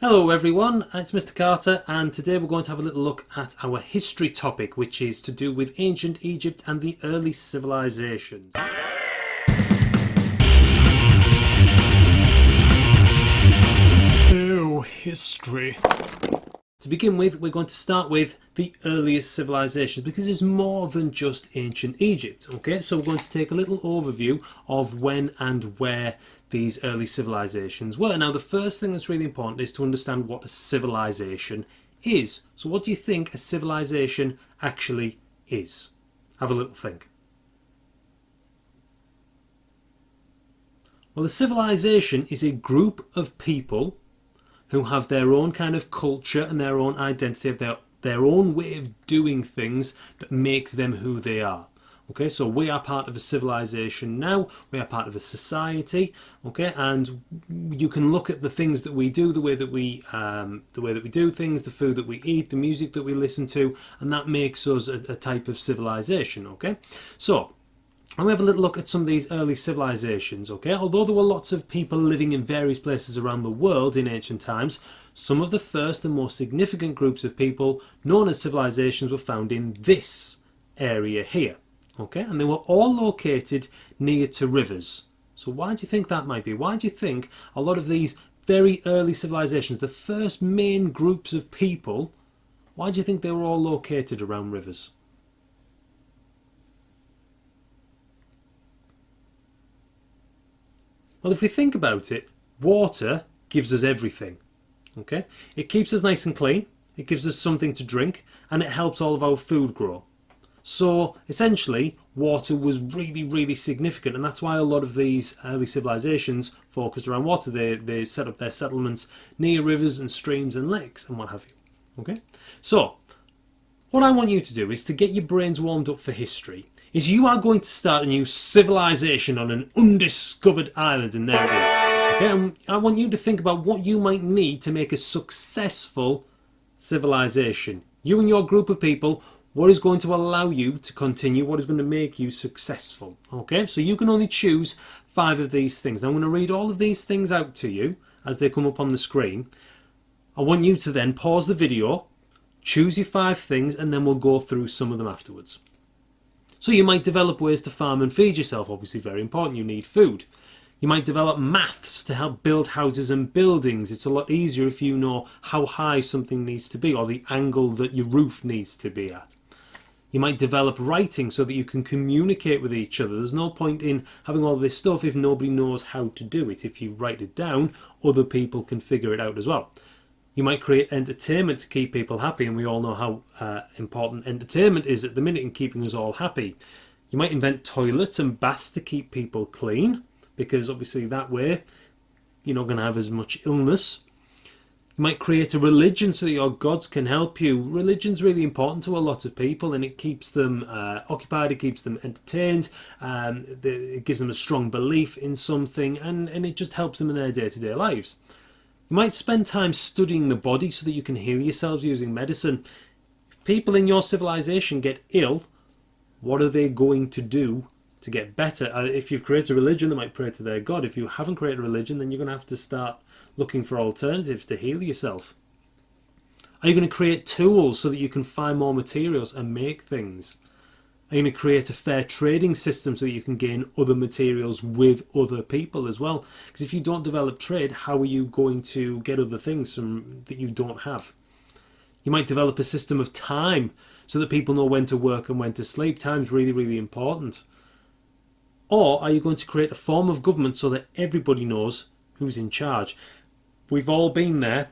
Hello everyone, it's Mr. Carter, and today we're going to have a little look at our history topic, which is to do with ancient Egypt and the early civilizations. Ew, history. To begin with, we're going to start with the earliest civilizations because it's more than just ancient Egypt. Okay, so we're going to take a little overview of when and where these early civilizations were. Now, the first thing that's really important is to understand what a civilization is. So what do you think a civilization actually is? Have a little think. Well, a civilization is a group of people who have their own kind of culture and their own identity, their own way of doing things that makes them who they are. Okay, so we are part of a civilization now, we are part of a society, okay, and you can look at the things that we do, the way that we do things, the food that we eat, the music that we listen to, and that makes us a type of civilization, okay? So, and we have a little look at some of these early civilizations, okay? Although there were lots of people living in various places around the world in ancient times, some of the first and more significant groups of people known as civilizations were found in this area here, okay? And they were all located near to rivers. So why do you think that might be? Why do you think a lot of these very early civilizations, the first main groups of people, why do you think they were all located around rivers? Well, if we think about it, water gives us everything, okay? It keeps us nice and clean, it gives us something to drink, and it helps all of our food grow. So, essentially, water was really, really significant, and that's why a lot of these early civilizations focused around water. They set up their settlements near rivers and streams and lakes and what have you, okay? So, what I want you to do is to get your brains warmed up for history. Is you are going to start a new civilization on an undiscovered island, and there it is. Okay, and I want you to think about what you might need to make a successful civilization. You and your group of people, what is going to allow you to continue, what is going to make you successful. Okay, so you can only choose 5 of these things. Now, I'm going to read all of these things out to you as they come up on the screen. I want you to then pause the video, choose your 5 things, and then we'll go through some of them afterwards. So you might develop ways to farm and feed yourself, obviously very important, you need food. You might develop maths to help build houses and buildings. It's a lot easier if you know how high something needs to be or the angle that your roof needs to be at. You might develop writing so that you can communicate with each other. There's no point in having all this stuff if nobody knows how to do it. If you write it down, other people can figure it out as well. You might create entertainment to keep people happy, and we all know how important entertainment is at the minute in keeping us all happy. You might invent toilets and baths to keep people clean, because obviously that way you're not going to have as much illness. You might create a religion so that your gods can help you. Religion's really important to a lot of people, and it keeps them occupied, it keeps them entertained, it gives them a strong belief in something, and it just helps them in their day-to-day lives. You might spend time studying the body so that you can heal yourselves using medicine. If people in your civilization get ill, what are they going to do to get better? If you've created a religion, they might pray to their god. If you haven't created a religion, then you're going to have to start looking for alternatives to heal yourself. Are you going to create tools so that you can find more materials and make things? Are you going to create a fair trading system so that you can gain other materials with other people as well? Because if you don't develop trade, how are you going to get other things that you don't have? You might develop a system of time so that people know when to work and when to sleep. Time's really, really important. Or are you going to create a form of government so that everybody knows who's in charge? We've all been there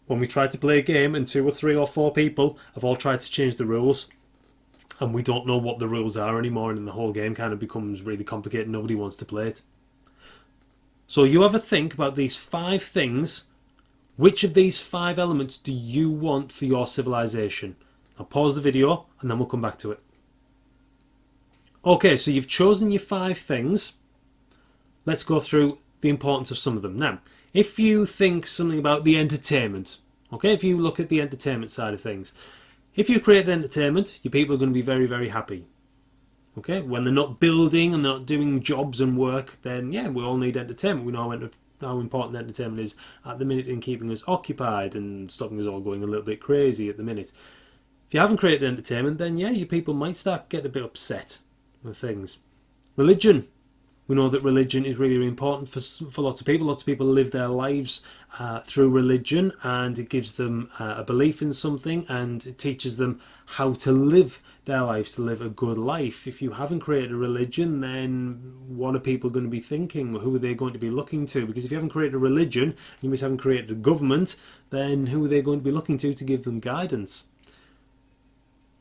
when we tried to play a game and 2 or 3 or 4 people have all tried to change the rules, and we don't know what the rules are anymore, and the whole game kind of becomes really complicated and nobody wants to play it. So you have a think about these 5 things. Which of these 5 elements do you want for your civilization? I'll pause the video and then we'll come back to it. Okay, so you've chosen your 5 things. Let's go through the importance of some of them. Now, if you think something about the entertainment, okay, if you look at the entertainment side of things, if you create entertainment, your people are going to be very, very happy. Okay, when they're not building and they're not doing jobs and work, then yeah, we all need entertainment. We know when to how important entertainment is at the minute in keeping us occupied and stopping us all going a little bit crazy at the minute. If you haven't created entertainment, then yeah, you people might start getting a bit upset with things. Religion. We know that religion is really, really important for lots of people. Lots of people live their lives through religion, and it gives them a belief in something, and it teaches them how to live their lives, to live a good life. If you haven't created a religion, then what are people going to be thinking? Who are they going to be looking to? Because if you haven't created a religion, you must haven't created a government, then who are they going to be looking to give them guidance?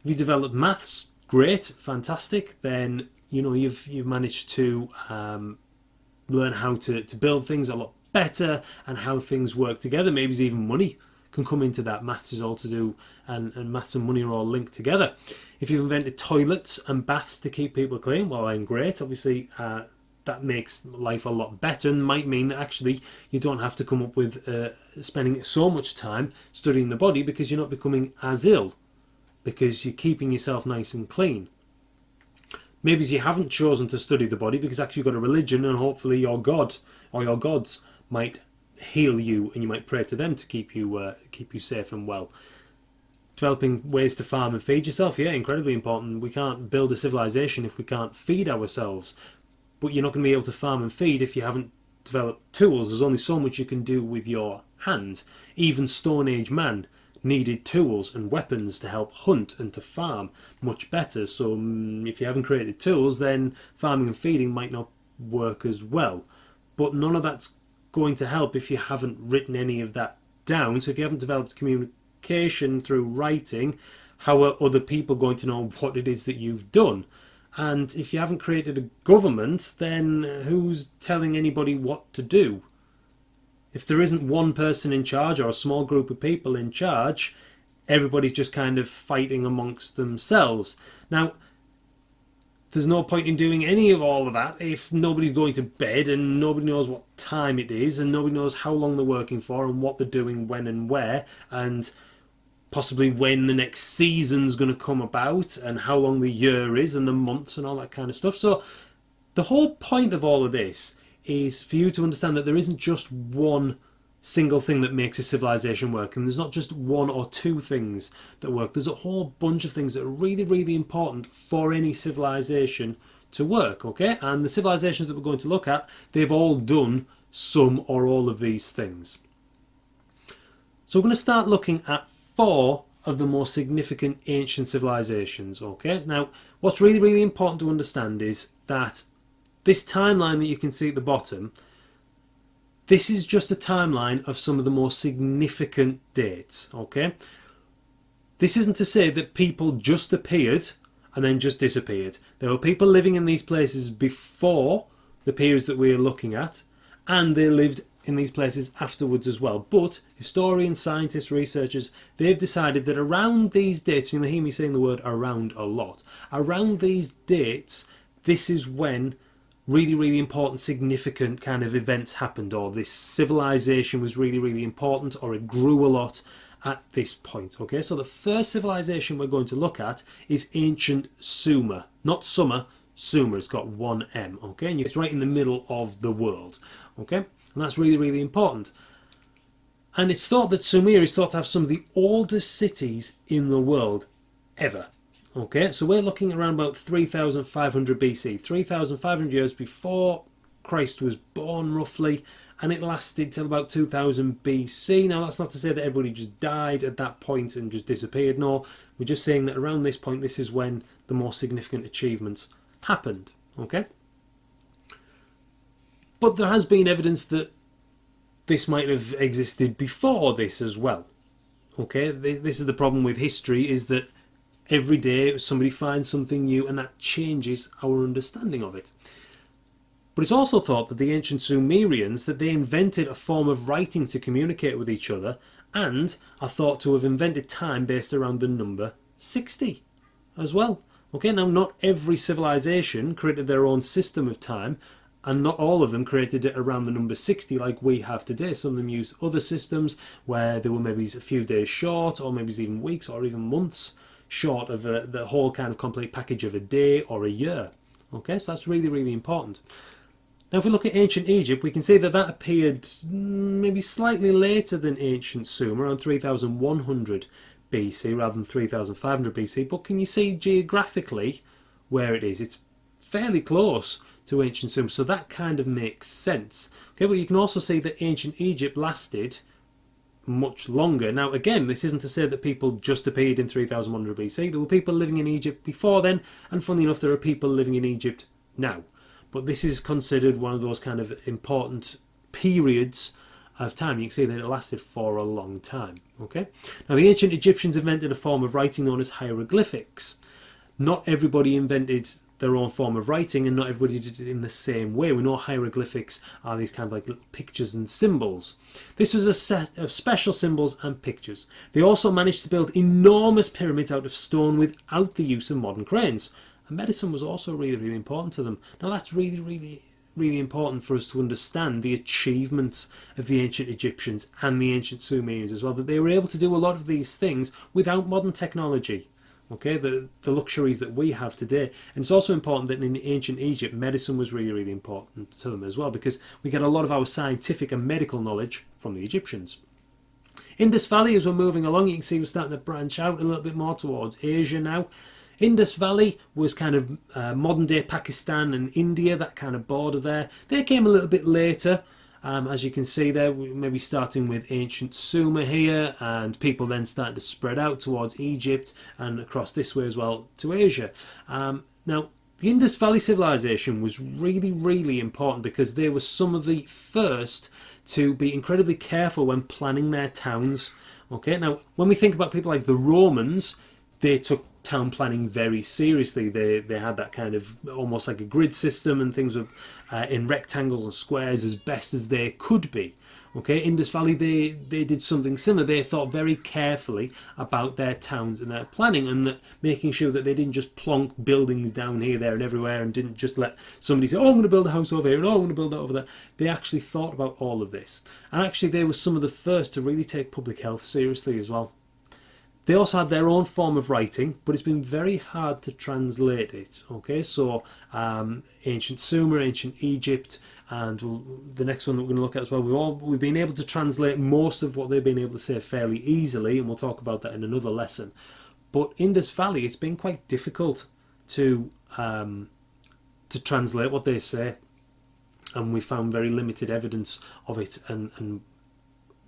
If you develop maths, great, fantastic, then you've managed to learn how to build things a lot better and how things work together. Maybe even money can come into that. Maths is all to do, and maths and money are all linked together. If you've invented toilets and baths to keep people clean, well, then great. Obviously, that makes life a lot better, and might mean that actually you don't have to come up with spending so much time studying the body, because you're not becoming as ill, because you're keeping yourself nice and clean. Maybe you haven't chosen to study the body because actually you've got a religion, and hopefully your God or your gods might heal you, and you might pray to them to keep you safe and well. Developing ways to farm and feed yourself, yeah, incredibly important. We can't build a civilization if we can't feed ourselves. But you're not going to be able to farm and feed if you haven't developed tools. There's only so much you can do with your hand. Even Stone Age man needed tools and weapons to help hunt and to farm much better. So if you haven't created tools, then farming and feeding might not work as well. But none of that's going to help if you haven't written any of that down. So if you haven't developed communication through writing, how are other people going to know what it is that you've done? And if you haven't created a government, then who's telling anybody what to do? If there isn't one person in charge or a small group of people in charge, everybody's just kind of fighting amongst themselves. Now, there's no point in doing any of all of that if nobody's going to bed and nobody knows what time it is and nobody knows how long they're working for and what they're doing when and where, and possibly when the next season's going to come about and how long the year is and the months and all that kind of stuff. So the whole point of all of this is for you to understand that there isn't just one single thing that makes a civilization work, and there's not just one or two things that work. There's a whole bunch of things that are really, really important for any civilization to work, okay? And the civilizations that we're going to look at, they've all done some or all of these things. So we're going to start looking at 4 of the more significant ancient civilizations, okay? Now, what's really, really important to understand is that this timeline that you can see at the bottom, this is just a timeline of some of the more significant dates, okay? This isn't to say that people just appeared and then just disappeared. There were people living in these places before the periods that we are looking at, and they lived in these places afterwards as well. But historians, scientists, researchers, they've decided that around these dates, you're going to hear me saying the word around a lot, around these dates, this is when really, really important, significant kind of events happened, or this civilization was really, really important, or it grew a lot at this point. Okay, so the first civilization we're going to look at is ancient Sumer. Not Summer, Sumer. It's got one M. Okay, and it's right in the middle of the world. Okay, and that's really, really important. And it's thought that Sumer is thought to have some of the oldest cities in the world ever. Okay, so we're looking around about 3,500 BC, 3,500 years before Christ was born, roughly, and it lasted till about 2000 BC. Now, that's not to say that everybody just died at that point and just disappeared. No, we're just saying that around this point, this is when the more significant achievements happened. Okay, but there has been evidence that this might have existed before this as well. Okay, this is the problem with history, is that every day somebody finds something new and that changes our understanding of it. But it's also thought that the ancient Sumerians, that they invented a form of writing to communicate with each other, and are thought to have invented time based around the number 60 as well. Okay, now not every civilization created their own system of time, and not all of them created it around the number 60 like we have today. Some of them used other systems where they were maybe a few days short, or maybe even weeks or even months short of the whole kind of complete package of a day or a year. Okay, so that's really, really important. Now if we look at ancient Egypt, we can see that that appeared maybe slightly later than ancient Sumer, around 3100 BC rather than 3500 BC, but can you see geographically where it is? It's fairly close to ancient Sumer, so that kind of makes sense. Okay, but you can also see that ancient Egypt lasted much longer. Now again, this isn't to say that people just appeared in 3100 BC. There were people living in Egypt before then, and funnily enough there are people living in Egypt now. But this is considered one of those kind of important periods of time. You can see that it lasted for a long time. Okay. Now the ancient Egyptians invented a form of writing known as hieroglyphics. Not everybody invented their own form of writing, and not everybody did it in the same way. We know hieroglyphics are these kind of like little pictures and symbols. This was a set of special symbols and pictures. They also managed to build enormous pyramids out of stone without the use of modern cranes. And medicine was also really, really important to them. Now that's really important for us to understand the achievements of the ancient Egyptians and the ancient Sumerians as well, that they were able to do a lot of these things without modern technology. Okay, the luxuries that we have today. And it's also important that in ancient Egypt, medicine was really, really important to them as well, because we get a lot of our scientific and medical knowledge from the Egyptians. Indus Valley, as we're moving along, you can see we're starting to branch out a little bit more towards Asia now. Indus Valley was kind of modern day Pakistan and India, that kind of border there. They came a little bit later. As you can see there, we may be starting with ancient Sumer here, and people then starting to spread out towards Egypt and across this way as well to Asia. Now, the Indus Valley civilization was really, really important because they were some of the first to be incredibly careful when planning their towns. Okay, now when we think about people like the Romans, they took town planning very seriously. They had that kind of almost like a grid system, and things were in rectangles and squares as best as they could be. Okay, Indus Valley, they did something similar. They thought very carefully about their towns and their planning, and that making sure that they didn't just plonk buildings down here, there and everywhere, and didn't just let somebody say, oh, I'm going to build a house over here, and oh, I'm going to build that over there. They actually thought about all of this. And actually they were some of the first to really take public health seriously as well. They also had their own form of writing, but it's been very hard to translate it. Okay, so ancient Sumer, ancient Egypt, and the next one that we're going to look at as well, we've been able to translate most of what they've been able to say fairly easily, and we'll talk about that in another lesson. But Indus Valley, it's been quite difficult to translate what they say, and we found very limited evidence of it, and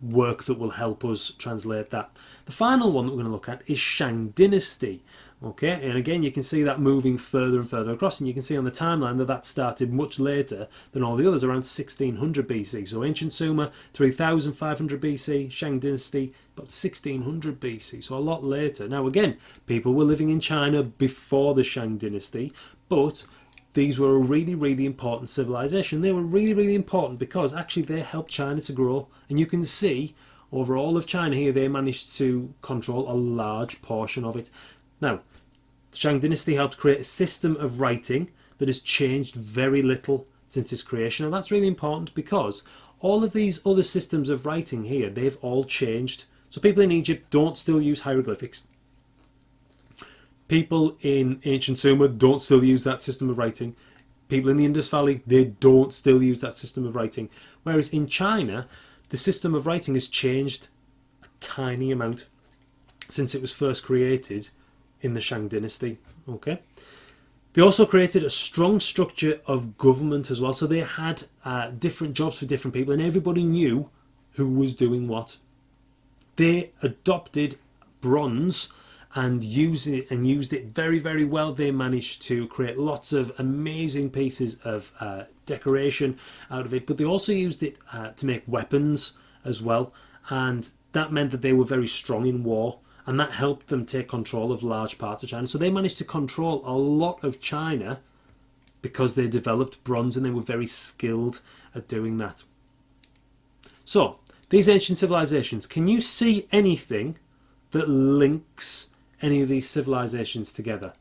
work that will help us translate that. The final one that we're going to look at is Shang Dynasty. Okay, and again you can see that moving further and further across, and you can see on the timeline that that started much later than all the others, around 1600 BC. So ancient Sumer 3500 BC, Shang Dynasty about 1600 BC, so a lot later. Now again, people were living in China before the Shang Dynasty, but these were a really, really important civilization. They were really, really important because actually they helped China to grow. And you can see over all of China here, they managed to control a large portion of it. Now, the Shang Dynasty helped create a system of writing that has changed very little since its creation. And that's really important because all of these other systems of writing here, they've all changed. So people in Egypt don't still use hieroglyphics. People in ancient Sumer don't still use that system of writing. People in the Indus Valley, they don't still use that system of writing. Whereas in China, the system of writing has changed a tiny amount since it was first created in the Shang Dynasty. Okay. They also created a strong structure of government as well. So they had different jobs for different people, and everybody knew who was doing what. They adopted bronze and used it very, very well. They managed to create lots of amazing pieces of decoration out of it, but they also used it to make weapons as well, and that meant that they were very strong in war, and that helped them take control of large parts of China. So they managed to control a lot of China because they developed bronze, and they were very skilled at doing that. So these ancient civilizations, can you see anything that links any of these civilizations together?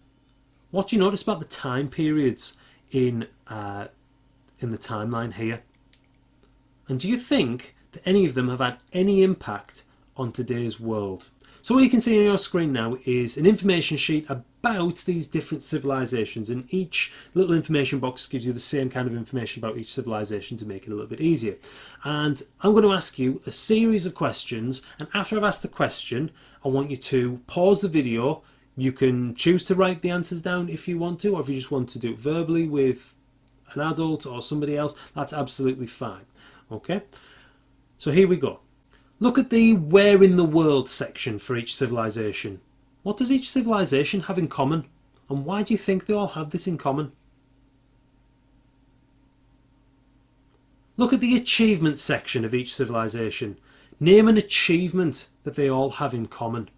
What do you notice about the time periods in the timeline here? And do you think that any of them have had any impact on today's world? So what you can see on your screen now is an information sheet about these different civilizations, and each little information box gives you the same kind of information about each civilization to make it a little bit easier. And I'm going to ask you a series of questions, and after I've asked the question, I want you to pause the video. You can choose to write the answers down if you want to, or if you just want to do it verbally with an adult or somebody else, that's absolutely fine. Okay, so here we go. Look at the where in the world section for each civilization. What does each civilization have in common? And why do you think they all have this in common? Look at the achievement section of each civilization. Name an achievement that they all have in common.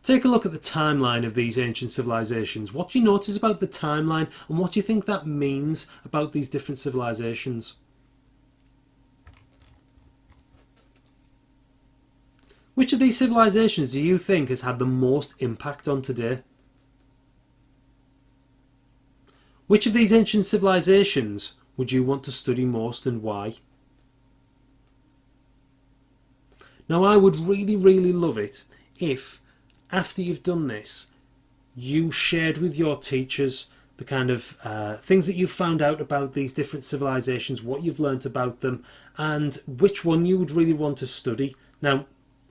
Take a look at the timeline of these ancient civilizations. What do you notice about the timeline, and what do you think that means about these different civilizations? Which of these civilizations do you think has had the most impact on today? Which of these ancient civilizations would you want to study most, and why? Now, I would really, really love it if, after you've done this, you shared with your teachers the kind of things that you've found out about these different civilizations, what you've learnt about them, and which one you would really want to study. Now,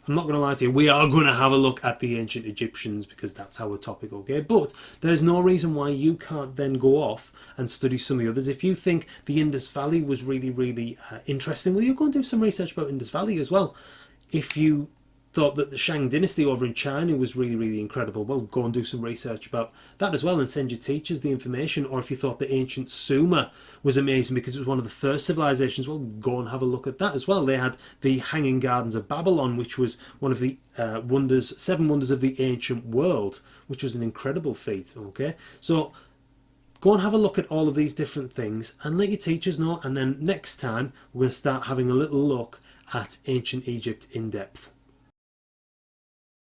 I'm not going to lie to you, we are going to have a look at the ancient Egyptians because that's our topic, okay? But there's no reason why you can't then go off and study some of the others. If you think the Indus Valley was really, really interesting, well, you're going to do some research about Indus Valley as well. If you thought that the Shang dynasty over in China was really, really incredible, well, go and do some research about that as well and send your teachers the information. Or if you thought the ancient Sumer was amazing because it was one of the first civilizations, well, go and have a look at that as well. They had the Hanging Gardens of Babylon, which was one of the seven wonders of the ancient world, which was an incredible feat, okay? So go and have a look at all of these different things and let your teachers know, and then next time we're going to start having a little look at ancient Egypt in depth.